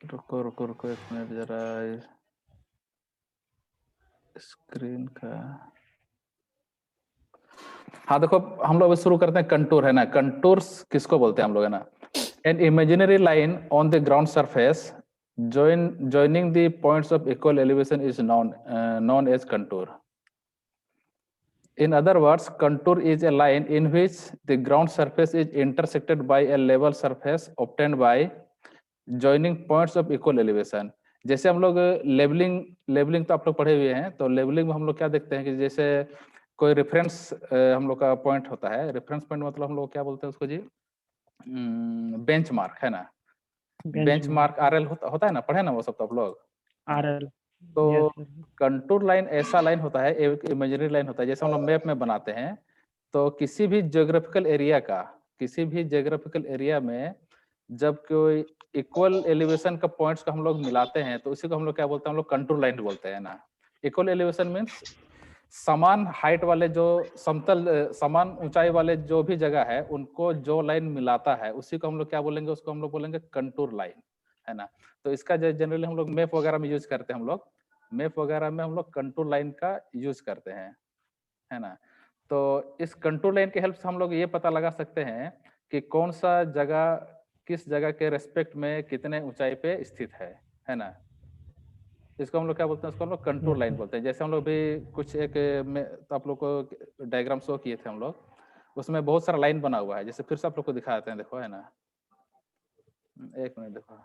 रुको रुको रुको 1 मिनट जरा स्क्रीन का। हाँ देखो, हम लोग शुरू करते हैं कंटूर, है ना। कंटूर्स किसको बोलते हैं हम लोग, है ना। An imaginary line on the ground surface joining the points of equal elevation is known as contour. In other words, contour is a line in which the ground surface is intersected by a level surface obtained by joining points of equal elevation. जैसे हम लोग labelling तो आप लोग पढ़े हुए हैं, तो लेबलिंग में हम लोग क्या देखते हैं कि जैसे कोई रेफरेंस हम लोग का पॉइंट होता है। रेफरेंस पॉइंट मतलब हम लोग क्या बोलते हैं उसको जी, बेंचमार्क, है ना। बेंचमार्क आरएल होता है ना, पढ़े ना वो सब तो आप लोग। आरएल। तो कंटूर लाइन ऐसा लाइन होता है, एक इमेजिनरी लाइन होता है, जैसे हम लोग मैप में बनाते हैं। तो किसी भी ज्योग्राफिकल एरिया में जब कोई इक्वल एलिवेशन का पॉइंट्स को हम लोग मिलाते हैं, तो उसी को हम लोग क्या बोलते हैं, हम लोग कंटूर लाइन बोलते हैं ना। इक्वल एलिवेशन मीन्स समान हाइट वाले, जो समतल समान ऊंचाई वाले जो भी जगह है, उनको जो लाइन मिलाता है उसी को हम लोग क्या बोलेंगे, उसको हम लोग बोलेंगे कंटूर लाइन, है ना। तो इसका जनरली हम लोग मैप वगैरह में यूज करते हैं, मैप वगैरह में हम लोग कंटूर लाइन का यूज करते हैं, है ना। तो इस कंटूर लाइन के हेल्प से हम लोग ये पता लगा सकते हैं कि कौन सा जगह किस जगह के रेस्पेक्ट में कितने ऊंचाई पे स्थित है ना। इसको हम लोग क्या बोलते हैं, उसको हम लोग कंटूर लाइन बोलते हैं। जैसे हम लोग भी कुछ एक में तो आप लोग को डायग्राम शो किए थे हम लोग, उसमें बहुत सारा लाइन बना हुआ है। जैसे फिर से आप लोग को दिखाते हैं, देखो, है ना। 1 मिनट देखो।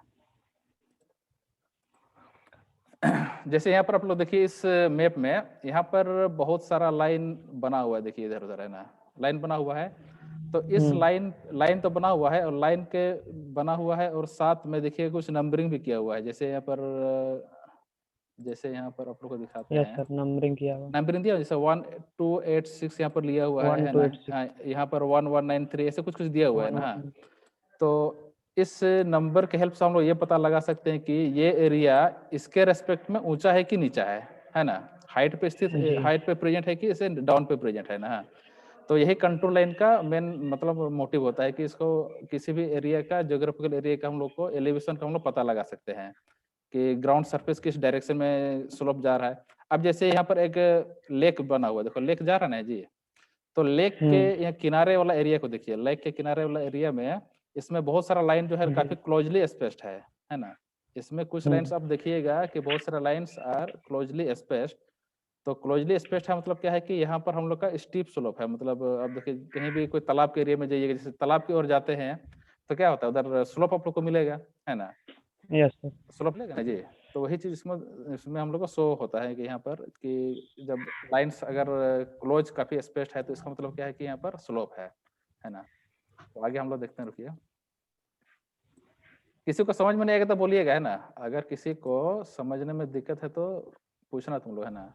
जैसे यहाँ पर आप लोग देखिए, इस मैप में यहाँ पर बहुत सारा लाइन बना हुआ है, देखिए इधर उधर, है ना। लाइन बना हुआ है, तो इस लाइन तो बना हुआ है, और लाइन के बना हुआ है, और साथ में देखिए कुछ नंबरिंग भी किया हुआ है। जैसे यहाँ पर आप लोग को दिखाते हैं, नंबरिंग किया हुआ, नंबरिंग दिया, जैसे 1286 यहाँ पर लिया हुआ है ना। यहाँ पर 1193 ऐसे कुछ दिया हुआ है ना। तो इस नंबर के हेल्प से हम लोग ये पता लगा सकते हैं कि ये एरिया इसके रेस्पेक्ट में ऊंचा है कि नीचा है ना। हाइट पे स्थित, हाइट पे प्रेजेंट है कि इसे डाउन पे प्रेजेंट है ना। तो यही कंट्रोल लाइन का मेन मतलब मोटिव होता है कि इसको किसी भी एरिया का, ज्योग्राफिकल एरिया का हम लोग को एलिवेशन का हम लोग पता लगा सकते हैं कि ग्राउंड सरफेस किस डायरेक्शन में स्लोप जा रहा है। अब जैसे यहाँ पर एक लेक बना हुआ है, देखो लेक जा रहा है ना जी। तो लेक के यहाँ किनारे वाला एरिया को देखिए, लेक के किनारे वाला एरिया में इसमें बहुत सारा लाइन जो है काफी क्लोजली स्पेस्ड है ना। इसमें कुछ लाइंस आप देखिएगा कि बहुत सारे लाइंस आर क्लोजली स्पेस्ड। तो क्लोजली स्पेस्ड है मतलब क्या है कि यहाँ पर हम लोग का स्टीप स्लोप है। मतलब आप देखिए, कहीं भी कोई तालाब के एरिया में जाइएगा, जैसे तालाब की ओर जाते हैं तो क्या होता है, उधर स्लोप आप लोग को मिलेगा, है ना। स्लोप मिलेगा ना जी। तो वही चीज इसमें हम लोग को शो होता है कि यहाँ पर कि जब लाइंस अगर क्लोज काफी स्पेस्ड है, तो इसका मतलब क्या है कि यहाँ पर स्लोप है ना। तो आगे हम लोग देखते हैं, रुकिए। किसी को समझ में नहीं आएगा तो बोलिएगा, है ना। अगर किसी को समझने में दिक्कत है तो पूछना तुम लोग, है ना।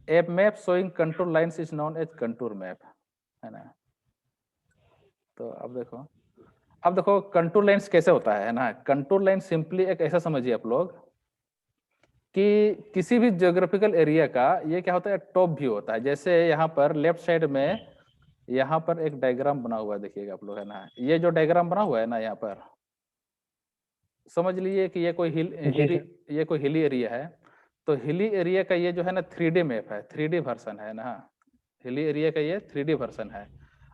A map showing contour lines is known as contour map, है ना। तो अब देखो कंटूर लाइंस कैसे होता है ना। कंटूर लाइन सिंपली एक ऐसा समझिए आप लोग कि किसी भी ज्योग्राफिकल एरिया का ये क्या होता है, टॉप व्यू होता है। जैसे यहाँ पर लेफ्ट साइड में यहाँ पर एक डायग्राम बना हुआ है, देखिएगा आप लोग, है ना। ये जो डायग्राम बना हुआ है ना, यहाँ पर समझ लीजिए कि ये कोई हिली एरिया है। तो हिली एरिया का ये जो है ना 3D मैप है, 3D वर्जन है ना। हिली एरिया का ये 3D वर्जन है।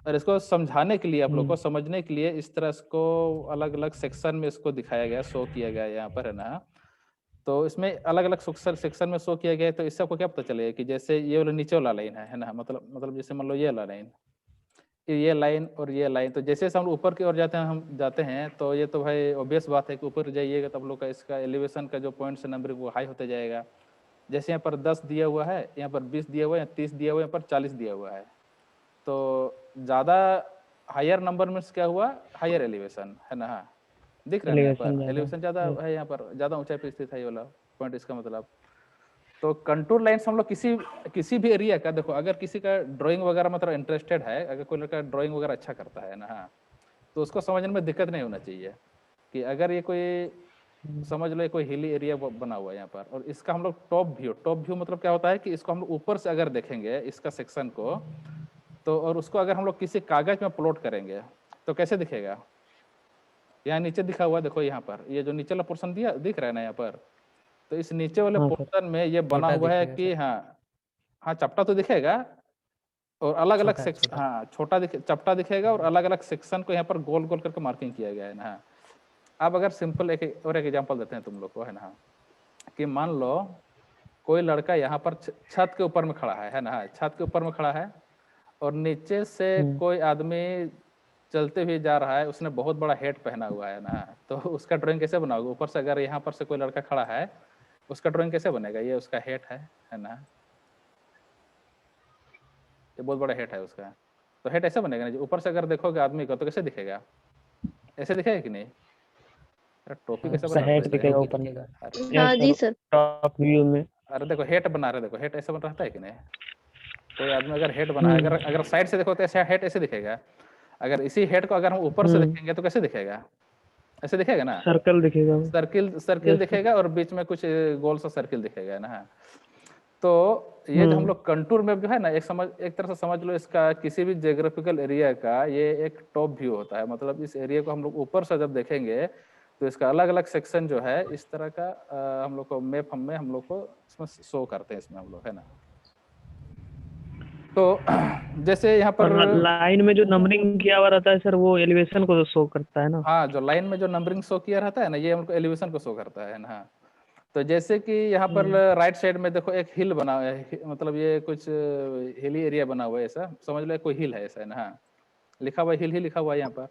और इसको समझाने के लिए, आप लोग को समझने के लिए, इस तरह इसको अलग अलग सेक्शन में इसको दिखाया गया, शो किया गया यहाँ पर, है ना। तो इसमें अलग अलग सेक्शन में शो किया गया है। तो इससे आपको क्या पता चलेगा कि जैसे ये वाला नीचे वाला लाइन है ना। मतलब जैसे मान लो ये वाला लाइन, ये लाइन और ये लाइन। तो जैसे हम ऊपर की ओर जाते हैं तो ये तो भाई ऑब्वियस बात है कि ऊपर जाइएगा तो आप लोग का इसका एलिवेशन का जो पॉइंट से नंबर वो हाई होते जाएगा। जैसे यहाँ पर 10 दिया हुआ है, यहाँ पर 20 दिया हुआ है, 30 दिया हुआ है, यहाँ पर 40 दिया हुआ है। तो ज्यादा हायर नंबर मीन्स क्या हुआ, हायर एलिवेशन, है ना। दिख रहा है यहाँ पर एलिवेशन ज्यादा है, यहाँ पर ज्यादा ऊंचाई पे स्थित है ये वाला पॉइंट, इसका मतलब। तो कंटूर लाइन्स हम लोग किसी भी एरिया का, देखो अगर किसी का ड्राइंग वगैरह मतलब इंटरेस्टेड है, अगर कोई लड़का ड्राइंग वगैरह अच्छा करता है ना, तो उसको समझने में दिक्कत नहीं होना चाहिए कि अगर ये कोई समझ लो कोई हिली एरिया बना हुआ है यहाँ पर, और इसका हम लोग टॉप व्यू मतलब क्या होता है कि इसको हम लोग ऊपर से अगर देखेंगे इसका सेक्शन को, तो और उसको अगर हम लोग किसी कागज में प्लॉट करेंगे तो कैसे दिखेगा, यहाँ नीचे दिखा हुआ देखो, यहाँ पर ये जो नीचे वाला पोर्शन दिख रहा है ना यहाँ पर, तो इस नीचे वाले हाँ सर। पोर्शन में ये बना छोटा हुआ है दिखेगा कि सर। हाँ चपटा तो दिखेगा, और अलग अलग छोटा सेक्शन, छोटा। हाँ छोटा चपटा दिखेगा, और अलग अलग सेक्शन को यहाँ पर गोल गोल करके मार्किंग किया गया है ना। अब अगर सिंपल एक और एक एग्जांपल देते हैं तुम लोग को, है ना, कि मान लो कोई लड़का यहाँ पर छत के ऊपर में खड़ा है ना, छत के ऊपर में खड़ा है, और नीचे से कोई आदमी चलते हुए जा रहा है, उसने बहुत बड़ा हैट पहना हुआ है ना, तो उसका ड्राइंग कैसे बनाओगे? ऊपर से अगर यहाँ पर से कोई लड़का खड़ा है, उसका ड्राइंग कैसे बनेगा? ये उसका हैट है ना, ये बहुत बड़ा हैट है उसका, तो हैट ऐसे बनेगा ना। ऊपर से अगर देखोगे आदमी को तो कैसे दिखेगा? ऐसे दिखेगा कि नहीं? अरे टोपी कैसे बना हेड दिखेगा ऊपर में। हाँ जी सर। टॉप व्यू में। अरे देखो हेट बना रहे, देखो हेट ऐसे बन रहता है कि नहीं? कोई आदमी अगर हेट बना है, अगर साइड से देखो तो ऐसे हेट ऐसे दिखेगा। अगर इसी हेट को अगर हम ऊपर से देखेंगे तो कैसे दिखेगा? ऐसे दिखेगा ना, सर्कल दिखेगा। सर्किल दिखेगा, और बीच में कुछ गोल सा सर्किल दिखेगा ना। तो ये जो हम लोग कंटूर मैप जो है ना, एक तरह से समझ लो इसका किसी भी जियोग्राफिकल एरिया का ये एक टॉप व्यू होता है। मतलब इस एरिया को हम लोग ऊपर से जब देखेंगे तो इसका अलग अलग सेक्शन जो है इस तरह का हम लोग को मैप हम लोग को इसमें शो करते हैं इसमें हम लोग, है ना। तो जैसे यहाँ पर लाइन में जो नंबरिंग किया हुआ रहता है सर, वो एलिवेशन को शो करता है ना। हाँ, जो लाइन में जो नंबरिंग शो किया रहता है ना, ये हमको एलिवेशन को शो करता है ना। तो जैसे कि यहाँ पर राइट साइड में देखो एक हिल बना हुआ है, मतलब ये कुछ हिली एरिया बना हुआ है, ऐसा समझ लो कोई हिल है ऐसा है ना, लिखा हुआ हिल ही लिखा हुआ है यहाँ पर।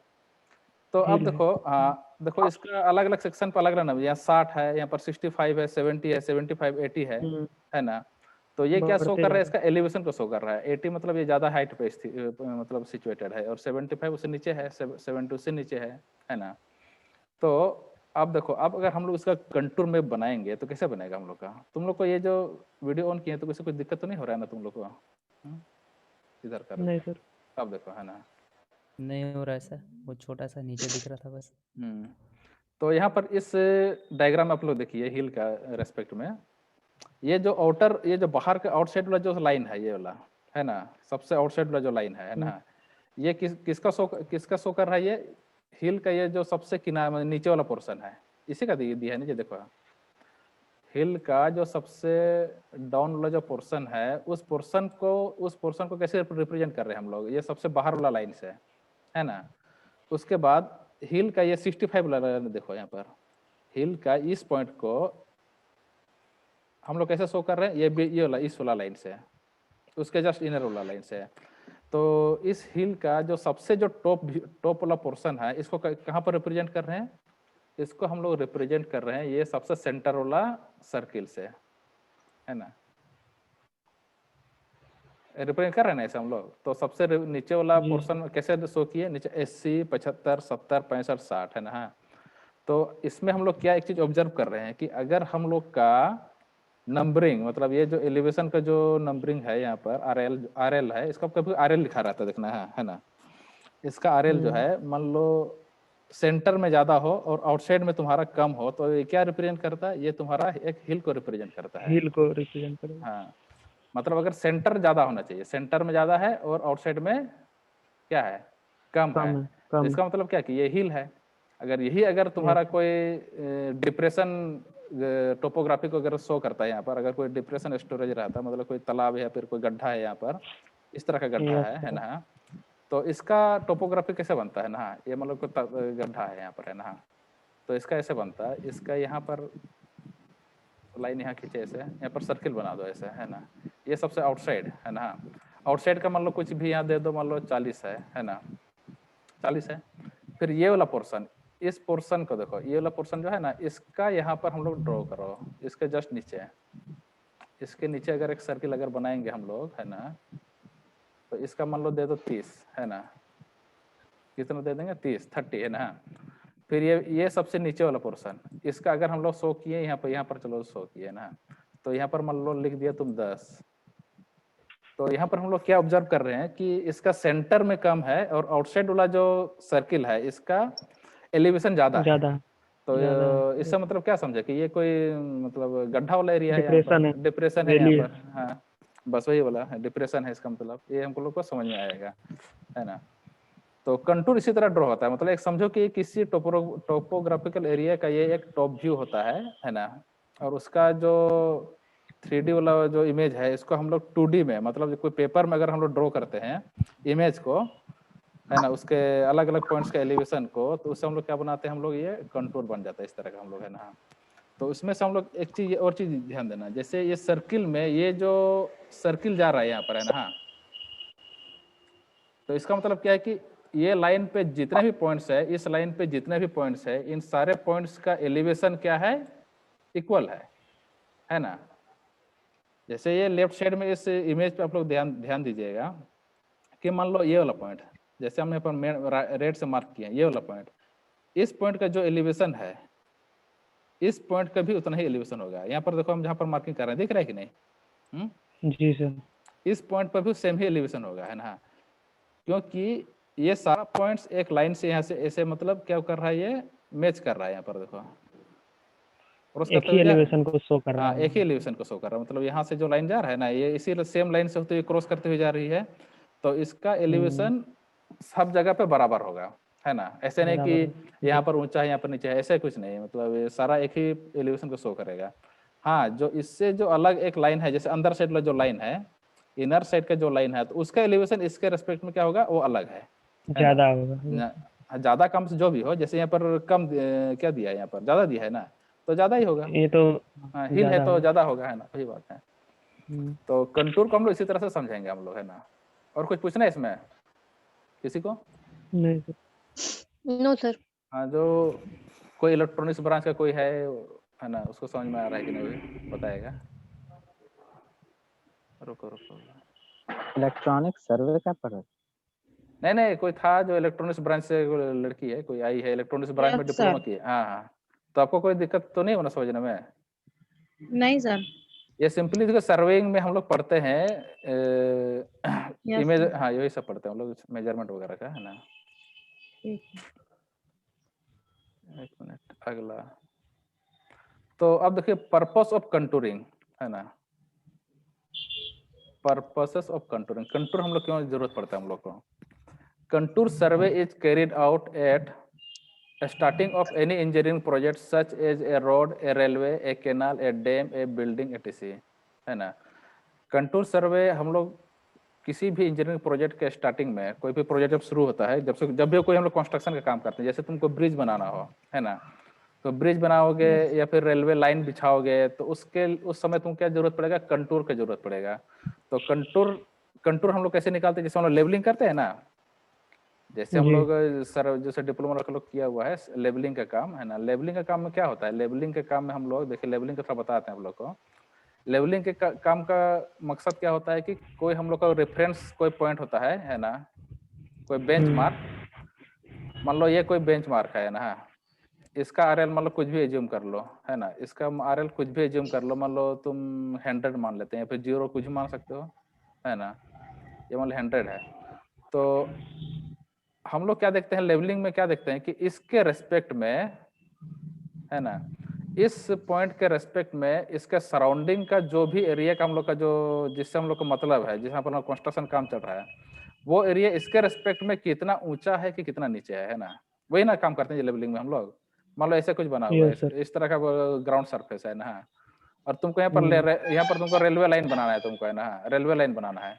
तो अब देखो, हाँ देखो इसका अलग अलग सेक्शन पर अलग अलग नंबर, यहाँ 60 है, यहाँ पर 65 है, 70 है, 75, 80 है ना। तो ये क्या शो कर रहा है? इसका एलिवेशन को शो कर रहा है। 80 मतलब ये ज्यादा हाइट पे मतलब सिचुएटेड है, और 75 उससे नीचे है, 70 उससे नीचे है ना। तो अब देखो, अब अगर हम लोग इसका कंटूर मैप बनाएंगे तो कैसे बनेगा हम लोग का? तुम लोग को ये जो वीडियो ऑन किए तो किसी कोई दिक्कत तो नहीं हो रहा है ना तुम लोग को? इधर कर, नहीं सर। अब देखो, है ना, नहीं हो रहा है सर, वो छोटा सा नीचे दिख रहा था बस। तो यहाँ पर इस डायग्राम में आप लोग देखिए हिल का रेस्पेक्ट में, ये जो आउटर, ये जो बाहर का आउटसाइड वाला जो लाइन है, ये वाला है ना, सबसे आउटसाइड वाला जो लाइन है ना, ये किसका शो कर रहा है? ये हिल का ये जो सबसे किनारे नीचे वाला पोर्शन है, इसी का दिया है नीचे देखो। हिल का जो सबसे डाउन वाला जो पोर्शन है, उस पोर्शन को कैसे रिप्रेजेंट कर रहे हैं हम लोग? ये सबसे बाहर वाला लाइन से, है ना। उसके बाद हिल का ये 65 वाला लाइन देखो, यहाँ पर हिल का इस पॉइंट को हम लोग कैसे शो कर रहे हैं? ये वाला इस वाला लाइन से, उसके जस्ट इनर वाला लाइन से। तो इस हिल का जो सबसे जो टॉप वाला पोर्शन है, इसको कहाँ पर रिप्रेजेंट कर रहे हैं? इसको हम लोग रिप्रेजेंट कर रहे हैं ये सबसे सेंटर वाला सर्किल से, है ना। रिप्रेजेंट कर रहे हैं ना ऐसे हम लोग। तो सबसे नीचे वाला पोर्शन कैसे शो किए? नीचे 80, 75, 70, 65, 60 है ना। हाँ, तो इसमें हम लोग क्या एक चीज ऑब्जर्व कर रहे हैं कि अगर हम लोग का नंबरिंग, मतलब ये जो एलिवेशन का जो नंबरिंग है यहाँ पर आरएल है, इसका कभी आरएल लिखा रहता है, देखना है ना। इसका आरएल जो है, मान लो सेंटर में ज्यादा हो और आउटसाइड में तुम्हारा कम हो, तो ये क्या रिप्रेजेंट करता है? ये तुम्हारा एक हिल को रिप्रेजेंट करता है। हिल को रिप्रेजेंट करेगा। हाँ, मतलब अगर सेंटर ज्यादा होना चाहिए, सेंटर में ज्यादा है और आउटसाइड में क्या है? कम है। तो इसका मतलब क्या कि ये हिल है। अगर तुम्हारा कोई डिप्रेशन टोपोग्राफी को अगर शो करता है यहाँ पर, अगर कोई डिप्रेशन स्टोरेज रहता है, मतलब कोई तालाब है या फिर कोई गड्ढा है यहाँ पर, इस तरह का गड्ढा है ना, तो इसका टोपोग्राफी कैसे बनता है ना? ये मतलब कोई गड्ढा है यहाँ पर, है ना, तो इसका ऐसे बनता है। इसका यहाँ पर लाइन यहाँ खींचे ऐसे, यहाँ पर सर्किल बना दो ऐसे, है ना। ये सबसे आउटसाइड है ना। आउटसाइड का मान लो कुछ भी यहाँ दे दो, मान लो 40 है ना, 40 है। फिर ये वाला पोर्शन, इस पोर्शन को देखो, ये वाला पोर्शन जो है ना, इसका यहाँ पर हम लोग ड्रॉ करो, इसके जस्ट नीचे, इसके नीचे अगर एक सर्किल अगर बनाएंगे हम लोग, है ना, तो इसका मान लो दे दो 30, है ना। कितना दे देंगे? 30 है ना। फिर ये सबसे नीचे वाला पोर्शन, इसका अगर हम लोग शो किए यहाँ पर चलो शो किए ना, तो यहाँ पर मान लो लिख दिया तुम 10। तो यहाँ पर हम लोग क्या ऑब्जर्व कर रहे हैं कि इसका सेंटर में कम है और आउटसाइड वाला जो सर्किल है इसका एलिवेशन ज्यादा है। तो इससे मतलब क्या समझे कि ये कोई मतलब गड्ढा वाला एरिया है, डिप्रेशन है यहाँ पर। हाँ, बस वही वाला है, डिप्रेशन है इसका मतलब, ये हमको लोग को समझ में आएगा, है ना। तो कंटूर इसी तरह ड्रॉ होता है, मतलब एक समझो कि किसी टोपोग्राफिकल एरिया का ये एक टॉप व्यू होता है ना, और उसका जो 3D वाला जो इमेज है इसको हम लोग 2D में, मतलब कोई पेपर में अगर हम लोग ड्रॉ करते हैं इमेज को, है ना, उसके अलग अलग पॉइंट्स के एलिवेशन को, तो उससे हम लोग क्या बनाते हैं, हम लोग ये कंटूर बन जाता है इस तरह का हम लोग, है ना। तो इसमें से हम लोग एक चीज और चीज ध्यान देना, जैसे ये सर्किल में ये जो सर्किल जा रहा है यहाँ पर, है ना, हाँ, तो इसका मतलब क्या है कि ये लाइन पे जितने भी पॉइंट्स है, इस लाइन पे जितने भी पॉइंट्स है, इन सारे पॉइंट्स का एलिवेशन क्या है, इक्वल है ना। जैसे ये लेफ्ट साइड में इस इमेज पे आप लोग ध्यान दीजिएगा कि मान लो ये वाला पॉइंट, जैसे हमने पर रेड से मार्क किया ये वाला पॉइंट, इस पॉइंट का जो एलिवेशन है इस पॉइंट का भी उतना ही एलिवेशन होगा। यहाँ पर देखो हम जहाँ पर मार्किंग कर रहे हैं, दिख रहा है कि नहीं? जी सर। इस पॉइंट पर भी सेम ही एलिवेशन होगा, है ना, क्योंकि ये सारा पॉइंट्स एक लाइन से यहाँ से ऐसे, मतलब क्या कर रहा है, ये मैच कर रहा है। यहाँ पर देखो क्रॉस एक करते ही हुए जा रहा है, एलिवेशन को शो कर रहा हाँ, है। एक ही एलिवेशन को शो कर रहा है, मतलब यहाँ से जो लाइन जा रहा है ना, ये इसी सेम लाइन से होते हुए क्रॉस करते हुए जा रही है, तो इसका एलिवेशन सब जगह पे बराबर होगा, है ना। ऐसे नहीं बराबर है। कि यहाँ पर ऊंचा है यहाँ पर नीचे है, ऐसे कुछ नहीं, मतलब ये सारा एक ही एलिवेशन को शो करेगा। हाँ, जो इससे जो अलग एक लाइन है, जैसे अंदर साइड वाला जो लाइन है, इनर साइड का जो लाइन है, तो उसका एलिवेशन इसके रेस्पेक्ट में क्या होगा, वो अलग है ना। ज्यादा होगा। ज्यादा कम से जो भी हो, जैसे यहाँ पर कम क्या दिया है, यहाँ पर ज्यादा दिया है ना, तो ज्यादा ही होगा। ये तो हाँ, हिल है ज्यादा तो होगा। ज्यादा होगा, है ना, वही बात है। तो कंटूर को हम लोग इसी तरह से समझेंगे हम लोग, है ना। और कुछ पूछना है इसमें किसी को? नहीं सर। No sir. हाँ, जो कोई इलेक्ट्रॉनिक्स ब्रांच का कोई है ना, उसको समझ में आ रहा है कि नहीं बताएगा। रुको रुको, इलेक्ट्रॉनिक सर्वे का पढ़ा? नहीं, कोई था जो इलेक्ट्रॉनिक्स ब्रांच से, लड़की है कोई आई है इलेक्ट्रॉनिक्स ब्रांच में, Yes, डिप्लोमा sir. की है। हाँ, तो आपको कोई दिक्कत तो नहीं होना समझने में? नहीं सर। ये सिंपली देखो, सर्वेइंग में हम लोग पढ़ते हैं Yes, इमेज, sir. हाँ, यही सब पढ़ते हैं हम लोग, मेजरमेंट वगैरह का, है ना। एक मिनट, अगला। तो अब देखिए पर्पस ऑफ कंटूरिंग, है ना, पर्पसेस ऑफ कंटूरिंग। कंटूर हम लोग क्यों जरूरत पड़ता है हम लोग को? Contour survey is carried out at starting of any engineering project such as a road, a railway, a canal, a dam, a building, etc, है ना। कंटूर सर्वे हम लोग किसी भी इंजीनियरिंग प्रोजेक्ट के स्टार्टिंग में, कोई भी प्रोजेक्ट जब शुरू होता है, जब भी कोई हम लोग कंस्ट्रक्शन का काम करते हैं, जैसे तुमको ब्रिज बनाना हो, है ना, तो ब्रिज बनाओगे या फिर रेलवे लाइन बिछाओगे, तो उस समय तुमको क्या जरूरत पड़ेगा, कंटूर की जरूरत पड़ेगा। तो कंटूर हम लोग कैसे निकालते हैं, जैसे हम लोग लेबलिंग करते हैं ना, जैसे हम लोग सर जैसे डिप्लोमा का लोग किया हुआ है लेबलिंग का काम, है ना। लेबलिंग का काम में क्या होता है, लेबलिंग के काम में हम लोग देखिए, लेबलिंग का थोड़ा बताते हैं हम लोग को। लेवलिंग के काम का मकसद क्या होता है कि कोई हम लोग का रेफरेंस कोई पॉइंट होता है ना, कोई बेंचमार्क, मान लो ये कोई बेंचमार्क है ना, इसका आरएल मान लो कुछ भी एज्यूम कर लो, है ना, इसका आरएल कुछ भी एज्यूम कर लो, मान लो तुम 100 मान लेते हैं, फिर 0 कुछ भी मान सकते हो, है ना, ये मान लो 100 है। तो हम लोग क्या देखते हैं लेवलिंग में, क्या देखते हैं कि इसके रेस्पेक्ट में, है ना, इस पॉइंट के रेस्पेक्ट में इसके सराउंडिंग का जो भी एरिया का हम लोग का जो, जिससे हम लोग का मतलब है, जिसमें पर कंस्ट्रक्शन काम चल रहा है, वो एरिया इसके रेस्पेक्ट में कितना ऊंचा है कि कितना नीचे है ना, वही ना काम करते हैं लेवलिंग में हम लोग। मान लो ऐसे कुछ बना हुआ है, इस तरह का ग्राउंड सरफेस है ना, और तुमको यहाँ पर तुमको रेलवे लाइन बनाना है, तुमको, है ना, रेलवे लाइन बनाना है,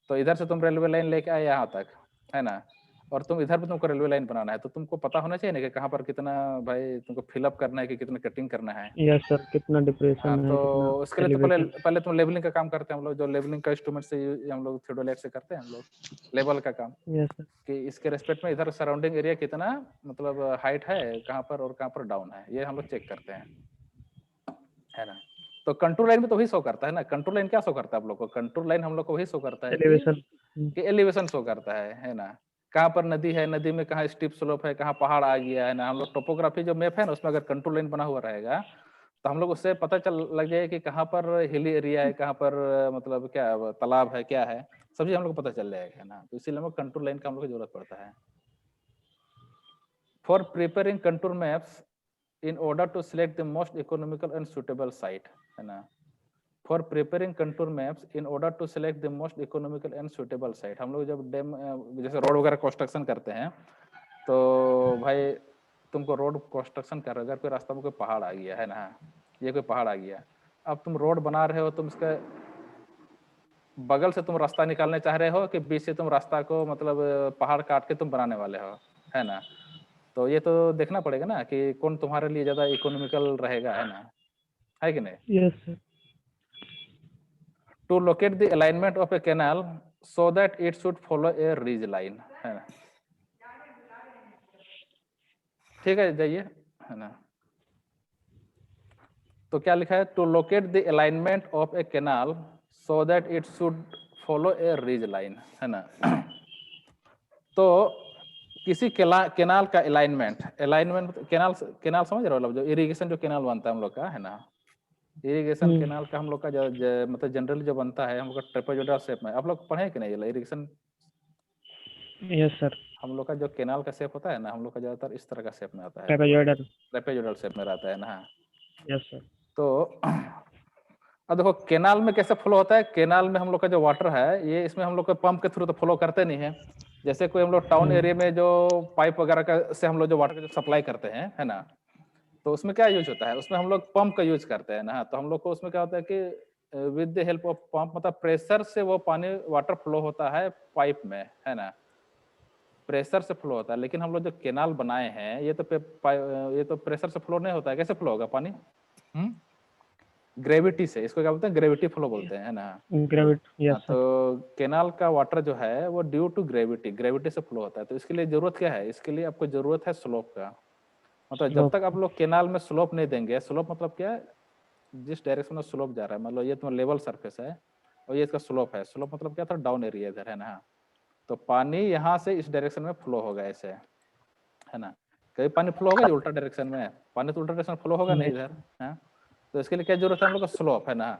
तो इधर से तुम रेलवे लाइन लेके आए यहाँ तक, है ना, और तुम इधर भी तुमको रेलवे लाइन बनाना है, तो तुमको पता होना चाहिए ना कि कहाँ पर कितना भाई तुमको फिलअप करना है कि कितना कटिंग करना है। यस सर, कितना डिप्रेशन है, तो कितना उसके लिए तो पहले elevation। पहले तुम लेबलिंग का काम करते हैं हम लोग, जो लेबलिंग का इंस्ट्रूमेंट से हम लोग थियोडोलाइट से करते हैं हम लोग लेवल का काम, यस सर। कि इसके रेस्पेक्ट में इधर सराउंडिंग एरिया कितना मतलब हाइट है कहाँ पर और कहाँ पर डाउन है, ये हम लोग चेक करते हैं, है ना। तो कंट्रोल लाइन में तो वही शो करता है ना, कंट्रोल लाइन क्या शो करता है आप लोग को, कंट्रोल लाइन हम लोग को वही शो करता है एलिवेशन। कि एलिवेशन शो करता है ना, कहाँ पर नदी है, नदी में कहाँ स्टीप स्लोप है, कहाँ पहाड़ आ गया है ना। हम लोग टोपोग्राफी जो मैप है ना, उसमें अगर कंट्रोल लाइन बना हुआ रहेगा तो हम लोग उससे पता चल लग जाए कि कहाँ पर हिली एरिया है, कहाँ पर मतलब क्या तालाब है, क्या है, सब चीज हम लोग को पता चल जाएगा ना। तो इसीलिए हम लोग कंट्रोल लाइन का हम लोग को जरूरत पड़ता है for preparing contour maps in order to select the most economical and suitable site, है ना। For preparing contour maps in order to select the most economical and suitable site. हम लोग जब डैम जैसे रोड वगैरह कंस्ट्रक्शन करते हैं तो भाई तुमको रोड कंस्ट्रक्शन कर रहे हो, अगर कोई रास्ता में कोई पहाड़ आ गया है ना, ये कोई पहाड़ आ गया, अब तुम रोड बना रहे हो, तुम इसका बगल से तुम रास्ता निकालने चाह रहे हो कि बीच से तुम रास्ता को मतलब पहाड़ काट के तुम बनाने वाले हो, है ना। तो ये तो देखना पड़ेगा ना कि कौन तुम्हारे लिए ज्यादा इकोनॉमिकल रहेगा, है ना, है कि नहीं। Yes sir. To locate the alignment of a canal so that it should follow a ridge line, है ना। ठीक है, जाइए, है ना। तो क्या लिखा है, to locate the alignment of a canal so that it should follow a ridge line, है ना। तो किसी केनाल का अलाइनमेंट केनाल समझ रहे हो, जो इरिगेशन जो केनाल बनता है हम लोग का, है ना, इरिगेशन केनाल का हम लोग का मतलब जनरली जो बनता है हम लोग का ट्रेपेजोइडल शेप में। आप लोग पढ़े हैं कि नहीं इरिगेशन? Yes sir. हम लोग का जो केनाल का शेप होता है ना, हम लोग का ज्यादातर इस तरह का शेप में आता है, ट्रेपेजोइडल शेप में रहता है ना। Yes sir. तो अब देखो केनाल में कैसे फ्लो होता है, केनाल में हम लोग का जो वाटर है ये इसमें हम लोग को पंप के थ्रू तो फ्लो करते नहीं है। जैसे कोई हम लोग टाउन एरिया में जो पाइप वगैरह का से हम लोग जो वाटर का जो सप्लाई करते हैं, है ना, तो उसमें क्या यूज होता है, उसमें हम लोग पंप का यूज करते हैं ना। तो हम लोग को उसमें क्या होता है कि with the help of pump, मतलब प्रेशर से वो पानी वाटर फ्लो होता है पाइप में, है ना, प्रेशर से फ्लो होता है। लेकिन हम लोग जो केनाल बनाए हैं ये तो प्रेशर से फ्लो नहीं होता है। कैसे फ्लो होगा पानी? ग्रेविटी से। इसको क्या बोलते हैं, ग्रेविटी फ्लो बोलते हैं, है ना। Gravity, yes sir. तो केनाल का वाटर जो है वो ड्यू टू ग्रेविटी से फ्लो होता है। तो इसके लिए जरूरत क्या है, इसके लिए आपको जरूरत है स्लोप का। मतलब जब तक आप लोग केनाल में स्लोप नहीं देंगे, स्लोप मतलब क्या है, जिस डायरेक्शन में स्लोप जा रहा है, मतलब ये तो लेवल सरफेस है और ये इसका स्लोप है। स्लोप मतलब क्या था, डाउन एरिया इधर, है ना। तो पानी यहाँ से इस डायरेक्शन में फ्लो होगा ऐसे, है ना। कभी पानी फ्लो होगा जो उल्टा डायरेक्शन में, पानी तो उल्टा डायरेक्शन फ्लो होगा नहीं इधर, है। तो इसके लिए क्या जरूरत है हम लोग का, स्लोप, है ना।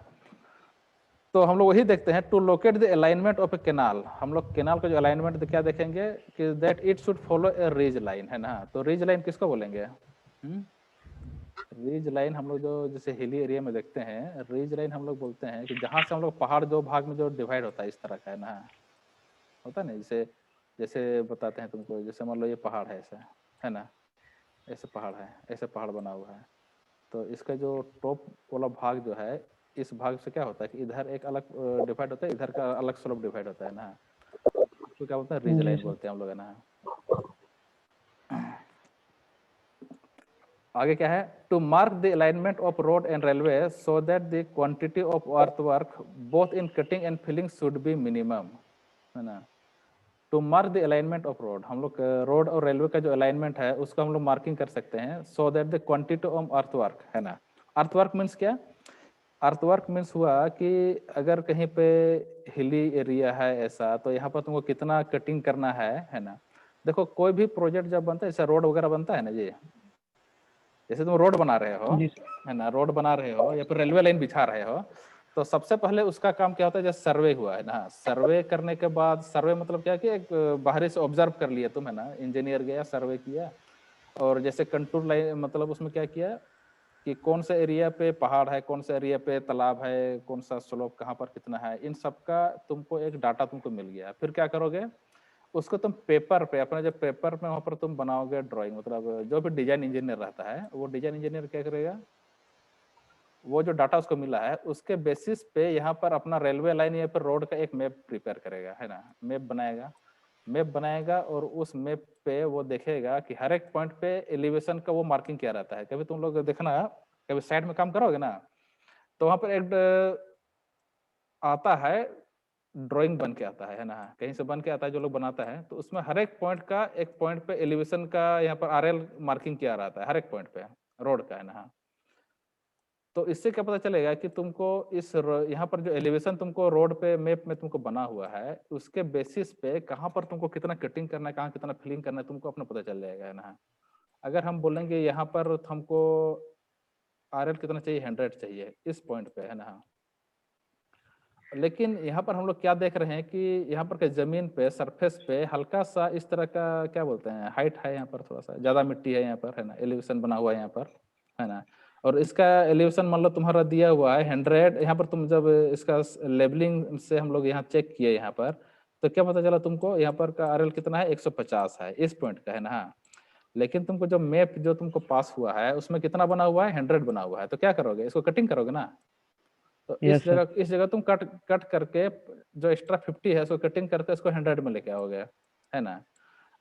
तो हम लोग वही देखते हैं, to locate the alignment of a canal. हम लोग केनाल का जो अलाइनमेंट क्या देखेंगे कि that it should follow a ridge line, है ना। तो रिज लाइन किसको बोलेंगे? रिज लाइन हम लोग जो जैसे हिली एरिया में देखते हैं, रिज लाइन हम लोग बोलते हैं कि जहां से हम लोग पहाड़ जो भाग में जो डिवाइड होता है इस तरह का, है ना, होता है ना। जैसे जैसे बताते हैं तुमको, जैसे मान लो ये पहाड़ है ऐसे, है ना, ऐसे पहाड़ है, ऐसे पहाड़ बना हुआ है। तो इसका जो टॉप वाला भाग जो है, इस भाग से क्या होता है कि इधर एक अलग डिवाइड होता है, इधर का अलग स्लोप डिवाइड होता है ना। तो क्या बोलते हैं, रिज लाइन बोलते हैं हम लोग, है ना। आगे क्या है, to mark the alignment of road and railway so that the quantity of earthwork both in cutting and filling should be minimum, है ना। To mark the alignment of road, हम लोग रोड और रेलवे का जो अलाइनमेंट है उसको हम लोग मार्किंग कर सकते हैं, सो that the quantity of earthwork, है ना। अर्थवर्क मीन्स क्या, अर्थवर्क मीन्स हुआ कि अगर कहीं पे हिली एरिया है ऐसा, तो यहाँ पर तुमको कितना कटिंग करना है ना। देखो कोई भी प्रोजेक्ट जब बनता है, जैसे रोड वगैरह बनता है ना जी, जैसे तुम रोड बना रहे हो, है ना, रोड बना रहे हो या फिर रेलवे लाइन बिछा रहे हो, तो सबसे पहले उसका काम क्या होता है, जैसे सर्वे हुआ है ना, सर्वे करने के बाद, सर्वे मतलब क्या कि एक बाहरी से ऑब्जर्व कर लिया तुम, है ना, इंजीनियर गया सर्वे किया, और जैसे कंटूर लाइन मतलब उसमें क्या किया कि कौन सा एरिया पे पहाड़ है, कौन सा एरिया पे तालाब है, कौन सा स्लोप कहाँ पर कितना है, इन सब का तुमको एक डाटा तुमको मिल गया। फिर क्या करोगे, उसको तुम पेपर पे, अपने जो पेपर में वहां पर तुम बनाओगे ड्राइंग, मतलब जो भी डिजाइन इंजीनियर रहता है वो डिजाइन इंजीनियर क्या करेगा, वो जो डाटा उसको मिला है उसके बेसिस पे यहाँ पर अपना रेलवे लाइन या फिर रोड का एक मैप प्रिपेयर करेगा, है ना, मैप बनाएगा और उस मैप पे वो देखेगा कि हर एक पॉइंट पे एलिवेशन का वो मार्किंग क्या रहता है। कभी तुम लोग देखना, कभी साइड में काम करोगे ना, तो वहां पर एक आता है, ड्राइंग बन के आता है ना, कहीं से बन के आता है, जो लोग बनाता है, तो उसमें हर एक पॉइंट का, एक पॉइंट पे एलिवेशन का यहाँ पर आरएल मार्किंग किया रहता है हर एक पॉइंट पे रोड का, है ना। तो इससे क्या पता चलेगा कि तुमको इस यहाँ पर जो एलिवेशन तुमको रोड पे मैप में तुमको बना हुआ है, उसके बेसिस पे कहाँ पर तुमको कितना कटिंग करना है, कहाँ कितना फिलिंग करना है, तुमको अपना पता चल जाएगा, है ना। अगर हम बोलेंगे यहाँ पर हमको आरएल कितना चाहिए, 100 चाहिए इस पॉइंट पे, है ना, लेकिन यहाँ पर हम लोग क्या देख रहे हैं कि यहाँ पर के जमीन पे, सरफेस पे हल्का सा इस तरह का क्या बोलते हैं, हाइट है यहाँ पर, थोड़ा सा ज्यादा मिट्टी है यहाँ पर, है ना, एलिवेशन बना हुआ है यहाँ पर, है ना। और इसका एलिवेशन मान लो तुम्हारा दिया हुआ है 100। यहाँ पर तुम जब इसका लेबलिंग से हम लोग यहाँ चेक किए यहाँ पर, तो क्या पता चला तुमको यहाँ पर का आरएल कितना है, 150 है, इस पॉइंट का है ना। लेकिन तुमको जो मैप जो तुमको पास हुआ है उसमें कितना बना हुआ है, 100 बना हुआ है। तो क्या करोगे, इसको कटिंग करोगे ना। तो Yes, sir. इस जगह तुम कट करके जो एक्स्ट्रा 50 है उसको कटिंग करके इसको 100 में लेके आओगे, है ना।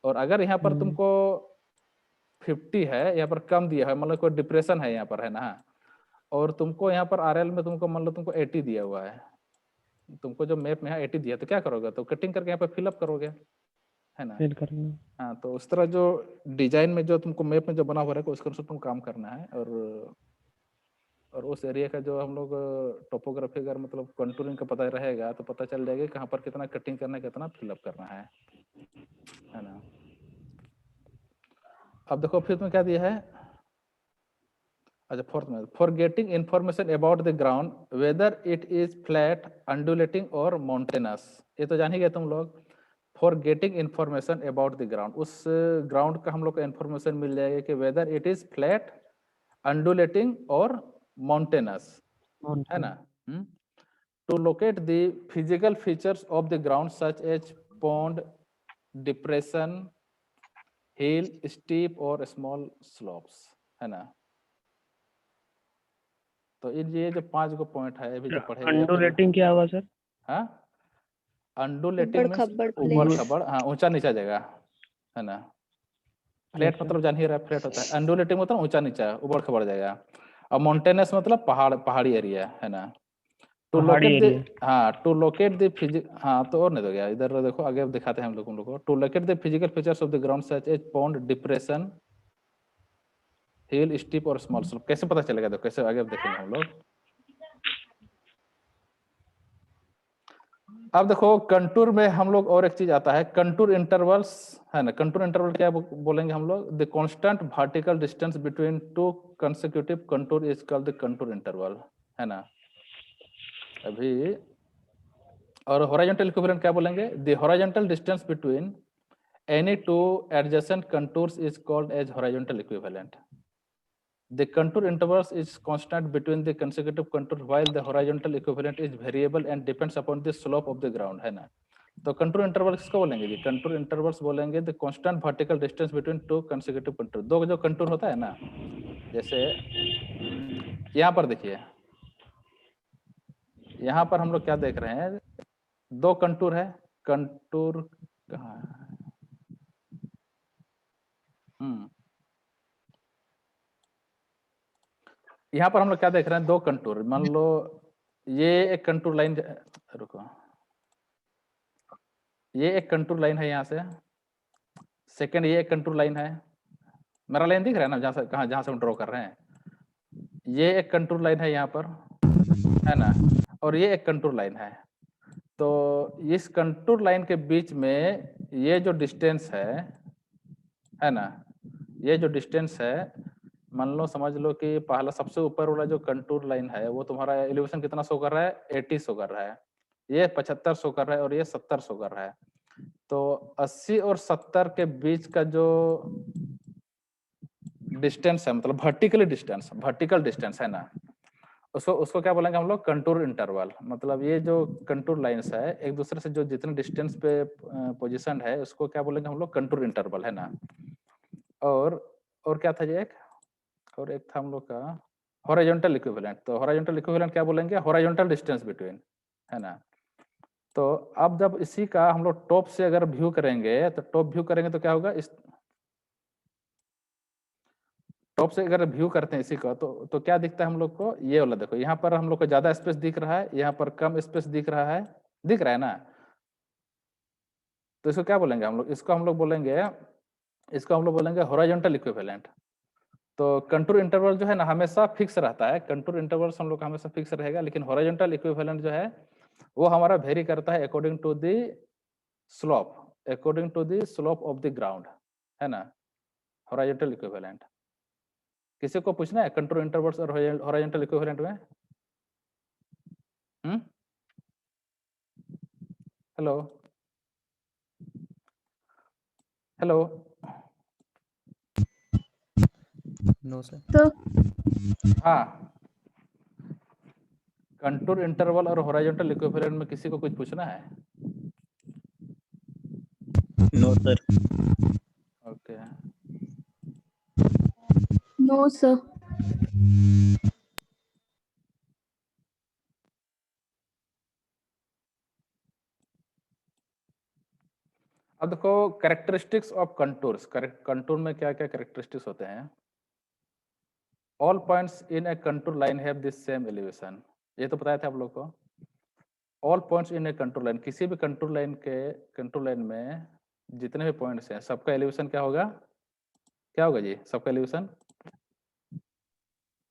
और अगर यहाँ पर तुमको 50 है, यहाँ पर कम दिया है, मतलब कोई डिप्रेशन है यहाँ पर, है ना। और तुमको यहाँ पर आरएल में तुमको मान लो तुमको 80 दिया हुआ है, तुमको जो मैप में है 80 दिया, तो क्या करोगे, तो कटिंग करके यहाँ पर फिलअप करोगे, है ना। फिल करना। हाँ, तो उस तरह जो डिजाइन में जो तुमको मैप में जो बना हुआ है उसके अनुसार तुम काम करना है। और उस एरिया का जो हम लोग टोपोग्राफी अगर मतलब कंटूरिंग का पता रहेगा तो पता चल जाएगा कहाँ पर कितना कटिंग करना है, कितना फिलअप करना है ना। अब देखो फिर में क्या दिया है, अच्छा फोर्थ में, for getting information about the ground whether it is flat, undulating और माउंटेनस। ये तो जान ही गए तुम लोग। For getting information about the ground, उस ग्राउंड का हम लोग को इंफॉर्मेशन मिल जाएगा कि whether it is flat, undulating और माउंटेनस, है ना। To locate the physical features of the ground such as pond, depression, hill, steep और स्मॉल स्लोप्स, है ना। तो ये जो 5 गो पॉइंट है अभी जो पढ़ेंगे अंडुलेटिंग क्या हुआ सर? हाँ, अंडुलेटिंग मींस खब्बड़ ऊबड़ place। खबड़, हाँ ऊंचा नीचा जगह, है ना। Flat Yes, sir. मतलब जान ही रहा है, फ्लैट होता है। अंडुलेटिंग मतलब ऊंचा नीचा उबड़ खबड़ जगह, और माउंटेनस मतलब पहाड़ी एरिया, है ना। टू पहाड़ी लोकेट एरिया। द, हाँ टू लोकेट द हाँ तो और नहीं तो गया, इधर देखो आगे अब दिखाते हैं हम लोग को। To locate the physical features of the ground such as pond, depression, hill, steep और स्मॉल स्लोप, कैसे पता चलेगा, तो कैसे आगे देखेंगे हम लोग। अब देखो कंटूर में हम लोग और एक चीज आता है, कंटूर इंटरवल्स, है ना। कंटूर इंटरवल क्या बोलेंगे हम लोग, the constant vertical distance between two consecutive contour is called the contour interval, है ना। अभी और हॉरिजॉन्टल इक्विवेलेंट क्या बोलेंगे, the horizontal distance between any two adjacent contours is called as horizontal equivalent. The contour intervals is constant between the consecutive contour while the horizontal equivalent is variable and depends upon the slope of the ground, है ना। तो contour interval किसको बोलेंगे जी, contour intervals बोलेंगे the constant vertical distance between two consecutive contour. दो जो contour होता है ना, जैसे यहाँ पर देखिए, यहाँ पर हम लोग क्या देख रहे हैं, दो कंटूर है, कंटूर कहाँ है, यहाँ पर हम लोग क्या देख रहे हैं, दो कंटूर। मान लो ये एक कंटूर लाइन, रुको, ये एक कंटूर लाइन है यहाँ से, सेकंड ये एक कंटूर लाइन है, मेरा लाइन दिख रहा है ना, जहाँ से हम ड्रॉ कर रहे हैं, ये एक कंटूर लाइन है यहाँ पर, है ना, और ये एक कंटूर लाइन है। तो इस कंटूर लाइन के बीच में ये जो डिस्टेंस है ना, ये जो डिस्टेंस है, मान लो समझ लो कि पहला सबसे ऊपर वाला जो कंटूर लाइन है वो तुम्हारा एलिवेशन कितना शो कर रहा है, 80 शो कर रहा है, ये 75 शो कर रहा है और ये 70 शो कर रहा है। तो 80 और 70 के बीच का जो डिस्टेंस है, मतलब वर्टिकल डिस्टेंस है ना, उसको क्या बोलेंगे हम लोग, कंटूर इंटरवल। मतलब ये जो कंटूर लाइंस है एक दूसरे से जो जितने डिस्टेंस पे पोजीशन है उसको क्या बोलेंगे हम लोग, कंटूर इंटरवल, है ना। और क्या था ये और एक था हम लोग का हॉरिजॉन्टल इक्विवेलेंट। तो हॉरिजॉन्टल इक्विवेलेंट क्या बोलेंगे, हॉरिजॉन्टल डिस्टेंस बिटवीन, है ना। तो अब जब इसी का हम लोग टॉप से अगर व्यू करेंगे, तो टॉप व्यू करेंगे तो क्या होगा, इस टॉप से अगर व्यू करते हैं इसी का, तो क्या दिखता है हम लोग को, ये वाला देखो, यहाँ पर हम लोग को ज्यादा स्पेस दिख रहा है, यहाँ पर कम स्पेस दिख रहा है ना। तो इसको क्या बोलेंगे हम लोग, इसको हम लोग बोलेंगे हॉरिजॉन्टल इक्विवेलेंट। तो कंटूर इंटरवल जो है ना हमेशा फिक्स रहता है, कंटूर इंटरवल्स हम लोग का हमेशा फिक्स रहेगा, लेकिन हॉरिजॉन्टल इक्विवेलेंट जो है वो हमारा वेरी करता है according to the slope of the ground, है ना। हॉरिजॉन्टल इक्विवेलेंट किसी को पूछना है कंटूर इंटरवल्स और हॉरिजॉन्टल इक्विवेलेंट में? Hello no sir. तो हाँ, कंटूर इंटरवल और हॉरिजॉन्टल इक्विवेलेंट में किसी को कुछ पूछना है? No sir. Okay, no sir. अब देखो कैरेक्टरिस्टिक्स ऑफ कंटूर्स। कंटूर में क्या क्या कैरेक्टरिस्टिक्स होते हैं? All points in A contour line have this same elevation, ये तो बताया था आप लोग को। All points in A contour line, किसी भी कंटूर लाइन में जितने भी पॉइंट्स हैं सबका एलिवेशन क्या होगा? क्या होगा जी सबका एलिवेशन?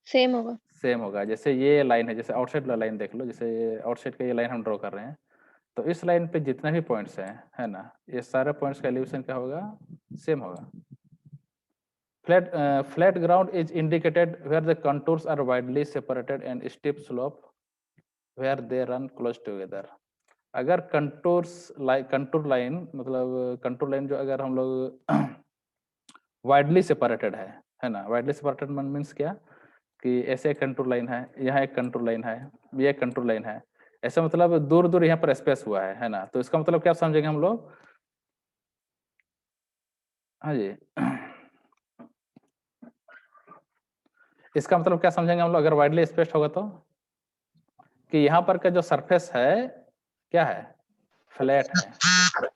सेम होगा। सेम होगा। जैसे ये लाइन है, जैसे आउटसाइड वाला लाइन देख लो, जैसे आउटसाइड का ये लाइन हम ड्रॉ कर रहे हैं, तो इस लाइन पे जितने भी पॉइंट्स हैं, है ना, ये सारे पॉइंट्स का एलिवेशन क्या होगा? सेम होगा। Flat ground is indicated where the contours are widely separated and steep slope where they run close together. अगर कंटूर लाइन मतलब कंटूर लाइन जो अगर हम लोग वाइडली सेपरेटेड है ना, वाइडली सेपरेटेड मीन्स क्या कि ऐसे एक कंटूर लाइन है, यहाँ एक कंटूर लाइन है, ये एक कंटूर लाइन है, ऐसा मतलब दूर दूर यहाँ पर स्पेस हुआ है ना, तो इसका मतलब क्या समझेंगे हम लोग? हाँ जी, इसका मतलब क्या समझेंगे हम लोग अगर वाइडली स्पेस्ड होगा तो? कि यहाँ पर का जो सरफेस है क्या है? फ्लैट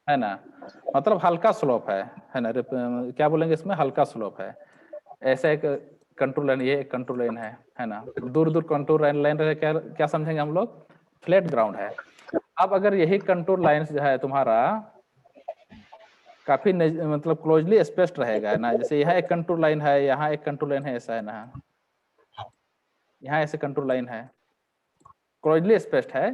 है ना, मतलब हल्का स्लोप है ना, क्या बोलेंगे इसमें? हल्का स्लोप है। ऐसा एक कंटूर लाइन, ये एक कंटूर लाइन है ना, दूर दूर कंटूर लाइन रहे, क्या क्या समझेंगे हम लोग? फ्लैट ग्राउंड है। अब अगर यही कंटूर लाइन जो है तुम्हारा काफी मतलब क्लोजली स्पेस्ड रहेगा ना, जैसे यहाँ एक कंटूर लाइन है, यहाँ एक कंटूर लाइन है, ऐसा है ना, यहाँ ऐसे कंटूर लाइन है, क्लोजली स्पेस्ड है,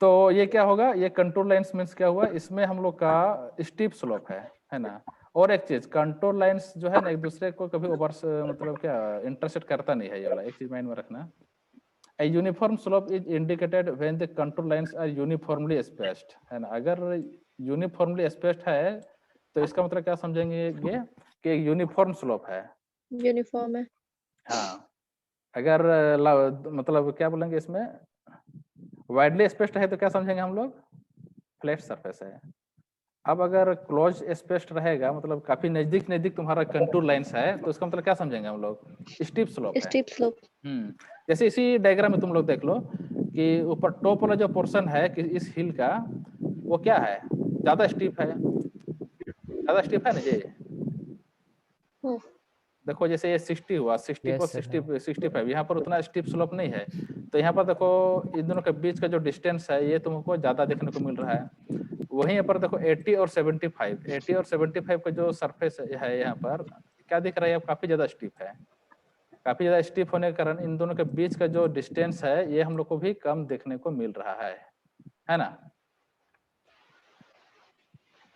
तो ये क्या होगा? ये कंटूर लाइंस मींस क्या हुआ? इसमें हम लोग का स्टीप स्लोप है ना। और एक चीज, कंटूर लाइंस जो है ना एक दूसरे को कभी ओवर मतलब क्या इंटरसेक्ट करता नहीं है, ये वाला एक चीज माइंड में रखना। A uniform slope is indicated when the contour lines are uniformly spaced, है ना। अगर यूनिफॉर्मली स्पेस्ड है तो इसका मतलब क्या समझेंगे ये कि एक यूनिफॉर्म स्लोप है। यूनिफॉर्म है। हाँ, अगर मतलब क्या बोलेंगे इसमें? वाइडली स्पेस्ड है तो क्या समझेंगे हम लोग? फ्लैट सरफेस है। अब अगर क्लोज स्पेस्ड रहेगा मतलब काफी नजदीक नजदीक तुम्हारा कंटूर लाइंस है, तो इसका मतलब क्या समझेंगे हम लोग? स्टीप स्लोप है। Steep slope. जैसे इसी डायग्राम में तुम लोग देख लो कि ऊपर टॉप वाला जो पोर्शन है कि इस हिल का, वो क्या है? ज्यादा स्टीप है, ज्यादा स्टीप है ना जी। देखो जैसे ये 60 हुआ, 60 Yes, को sir, 60 65, यहाँ पर उतना स्टीप स्लोप नहीं है, तो यहाँ पर देखो इन दोनों के बीच का जो डिस्टेंस है ये तुमको ज्यादा देखने को मिल रहा है। वहीं यहाँ पर देखो 80 और 75 का जो सरफेस है यहाँ पर क्या दिख रहा है? काफी ज्यादा स्टीप है। काफी ज्यादा स्टीप होने के कारण इन दोनों के बीच का जो डिस्टेंस है ये हम लोग को भी कम देखने को मिल रहा है ना।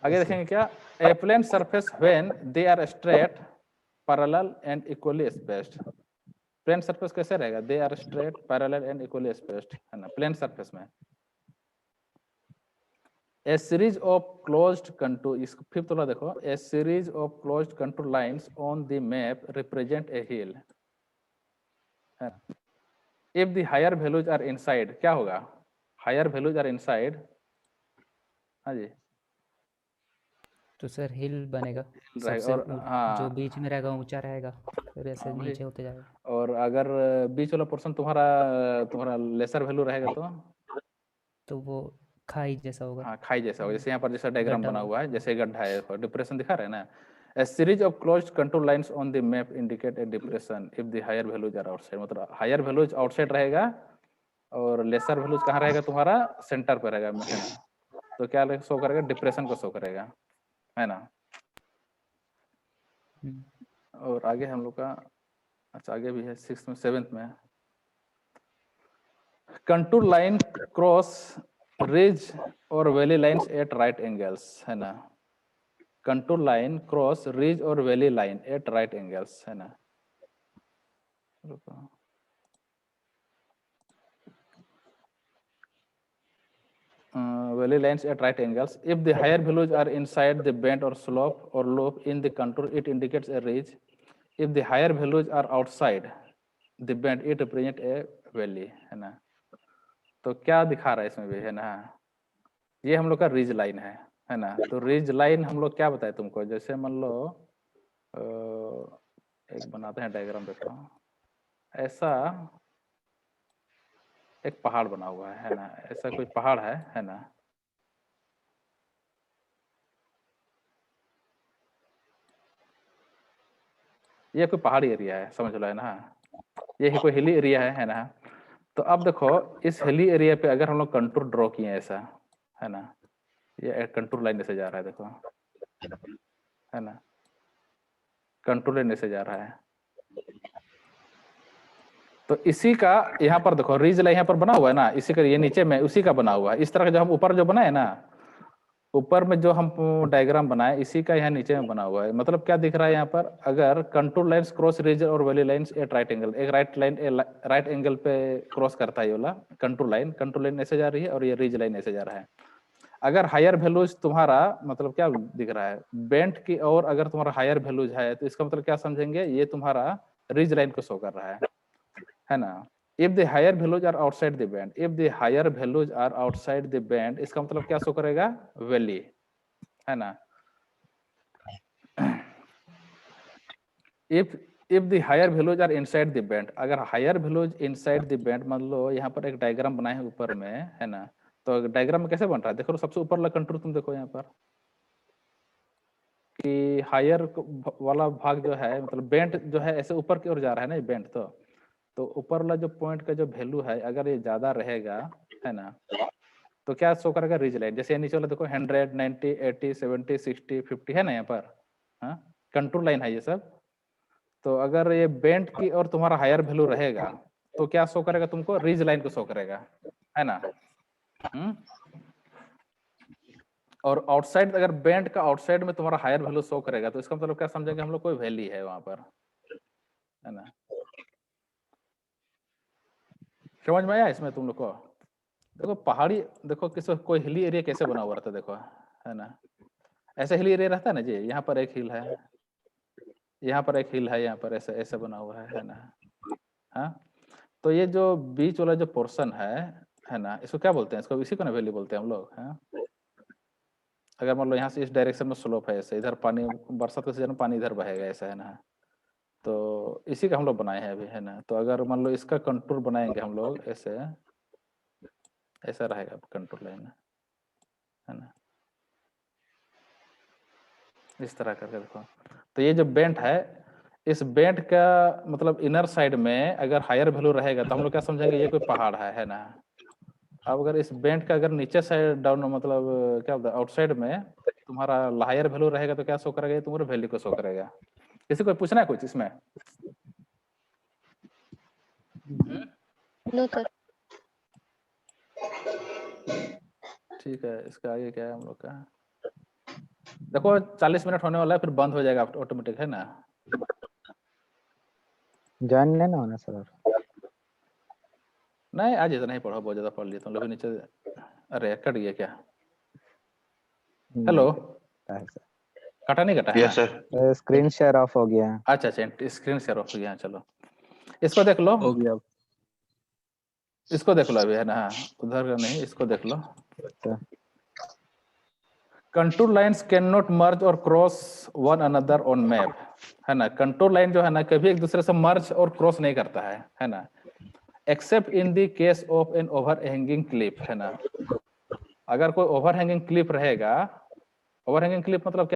आगे देखेंगे क्या? A plane surface when they are straight, parallel and equally spaced. Plane surface कैसे रहेगा? They are straight, parallel and equally spaced, है ना, प्लेन सरफेस में। A series of closed contour, इसको फिफ्थ वाला देखो, a series of closed contour lines on the map represent a hill. If the higher values are inside, क्या होगा? Higher values are inside, हाँ जी, तो सर हिल बनेगा। रहेगा। सबसे और जो हाँ, बीच में रहेगा ऊंचा रहेगा, फिर ऐसे वही। नीचे होते जाएगा। और अगर बीच वाला पोर्शन तुम्हारा तुम्हारा लेसर वैल्यू रहेगा तो वो खाई जैसा होगा, हाँ, खाई जैसा होगा। जैसे यहाँ पर जैसा डायग्राम गड्ढा बना होगा। हुआ है, जैसे गड्ढा है, डिप्रेशन दिखा रहे हैं ना। A series of closed contour lines on the map indicate a depression if the higher values are outside, मतलब हायर वैल्यूज आउटसाइड रहेगा और लेसर वैल्यूज कहाँ रहेगा? तुम्हारा सेंटर पे रहेगा, है ना। तो क्या शो करेगा? डिप्रेशन को शो करेगा, है ना। और आगे हम लोग का, अच्छा आगे भी है 6th में 7th में, कंटूर लाइन क्रॉस रिज और valley lines eight right angles, है ना। कंटूर लाइन क्रॉस रिज और valley line at right angles, है ना। valley lines at right angles. If the higher values are inside the bend or slope or loop in the contour, it indicates a ridge. If the higher values are outside the band it represent a valley, है ना। तो क्या दिखा रहा है इसमें भी, है ना, ये हम लोग का रिज लाइन है ना। तो रिज लाइन हम लोग क्या बताए तुमको, जैसे मान लो एक बनाते हैं डायग्राम, देखो ऐसा एक पहाड़ बना हुआ है ना, ऐसा कोई पहाड़ है ना। ये कोई पहाड़ी एरिया है, समझ लो, है ना। ये कोई हिली एरिया है ना। तो अब देखो इस हिली एरिया पे अगर हम लोग कंटूर ड्रॉ किए ऐसा, है ना, ये कंटूर लाइन से जा रहा है, देखो, है ना, कंटूर लाइन से जा रहा है। तो इसी का यहाँ पर देखो रीज लाइन यहाँ पर बना हुआ है ना, इसी का ये नीचे में उसी का बना हुआ है। इस तरह का जो हम ऊपर जो बनाए ना, ऊपर में जो हम डायग्राम बनाए इसी का यहाँ नीचे में बना हुआ है। मतलब क्या दिख रहा है यहाँ पर, अगर कंटूर लाइंस क्रॉस रीजन और valley lines eight right angle, एक राइट लाइन राइट एंगल पे क्रॉस करता है ये वाला कंटूर लाइन ऐसे जा रही है और ये रीज लाइन ऐसे जा रहा है। अगर हायर वैल्यूज तुम्हारा मतलब क्या दिख रहा है, बेंट की और अगर तुम्हारा हायर वैल्यूज है तो इसका मतलब क्या समझेंगे, ये तुम्हारा रीज लाइन को शो कर रहा है ना। If the higher values are outside the band, if the higher values are outside the band, इसका मतलब क्या शो करेगा, वैली, है ना। If the higher values are inside the band, अगर higher values inside the band, मान लो यहाँ पर एक डायग्राम बनाए हैं ऊपर में, है ना। तो डायग्राम में कैसे बन रहा है, देखो सबसे ऊपर वाला कंटूर तुम देखो यहाँ पर कि हायर वाला भाग जो है, मतलब बैंड जो है ऐसे ऊपर की ओर जा रहा है ना ये बैंड। तो ऊपर वाला जो पॉइंट का जो वैल्यू है अगर ये ज्यादा रहेगा, है ना, तो क्या शो करेगा, रिज लाइन। जैसे नीचे वाला देखो 100, 90, 80, 70, 60, 50 है ना यहाँ पर, हाँ कंटूर लाइन है ये सब। तो अगर ये बेंट की और तुम्हारा हायर वैल्यू रहेगा तो क्या शो करेगा तुमको, रिज लाइन को शो करेगा, है ना। और आउटसाइड, अगर बेंट का आउटसाइड में तुम्हारा हायर वैल्यू शो करेगा तो इसका मतलब क्या समझेंगे हम लोग, कोई वैल्यू है वहां पर, है ना। समझ में आया इसमें तुम लोग को। देखो पहाड़ी, देखो किस कोई हिली एरिया कैसे बना हुआ रहता है, देखो, है ना, ऐसे हिली एरिया रहता है ना जी। यहाँ पर एक हिल है, यहाँ पर एक हिल है, यहाँ पर ऐसे ऐसे बना हुआ है ना। हाँ, तो ये जो बीच वाला जो पोर्शन है ना, इसको क्या बोलते हैं, इसको इसी को ना वैली बोलते हैं हम लोग, है। अगर मान लो यहाँ से इस डायरेक्शन में स्लोप है ऐसे, इधर पानी बरसात के सीजन में पानी इधर बहेगा ऐसा, है ना। तो इसी का हम लोग बनाए हैं अभी, है ना। तो अगर मान लो इसका कंटूर बनाएंगे हम लोग ऐसे, ऐसा रहेगा कंटूर लाइन, है ना, इस तरह करके देखो। तो ये जो बेंट है, इस बेंट का मतलब इनर साइड में अगर हायर वैल्यू रहेगा तो हम लोग क्या समझेंगे, ये कोई पहाड़ है ना। अब अगर इस बेंट का अगर नीचे साइड डाउन मतलब क्या बोलते हैं आउटसाइड में तुम्हारा हायर वैल्यू रहेगा तो क्या शो करेगा, ये तुम्हारे वैल्यू को शो करेगा। किसी को पूछना है कुछ इसमें? No sir. ठीक है, इसका आगे क्या है हम लोग का, देखो 40 मिनट होने वाला है, फिर बंद हो जाएगा ऑटोमेटिक, है ना। ज्वाइन नहीं ना होना सर। नहीं आज इतना ही पढ़ो, बहुत ज्यादा पढ़ लिया तुम लोग नीचे। अरे कट गया क्या, हेलो, है सर, कटा नहीं कटा है yes sir, screen share of हो गया है। अच्छा अच्छा, स्क्रीन शेयर ऑफ हो गया, चलो इसको देख लो, हो गया। इसको देख लो अभी, है ना, उधर का नहीं, इसको देख लो। कंटूर लाइंस कैन नॉट मर्ज और cross one another on map, है ना। कंटूर लाइन जो है ना कभी एक दूसरे से मर्ज और क्रॉस नहीं करता है ना, except in the case of an overhanging cliff, है ना। अगर कोई ओवर हैंगिंग क्लिफ रहेगा, ओवर हैंगिंग क्लिफ मतलब क्या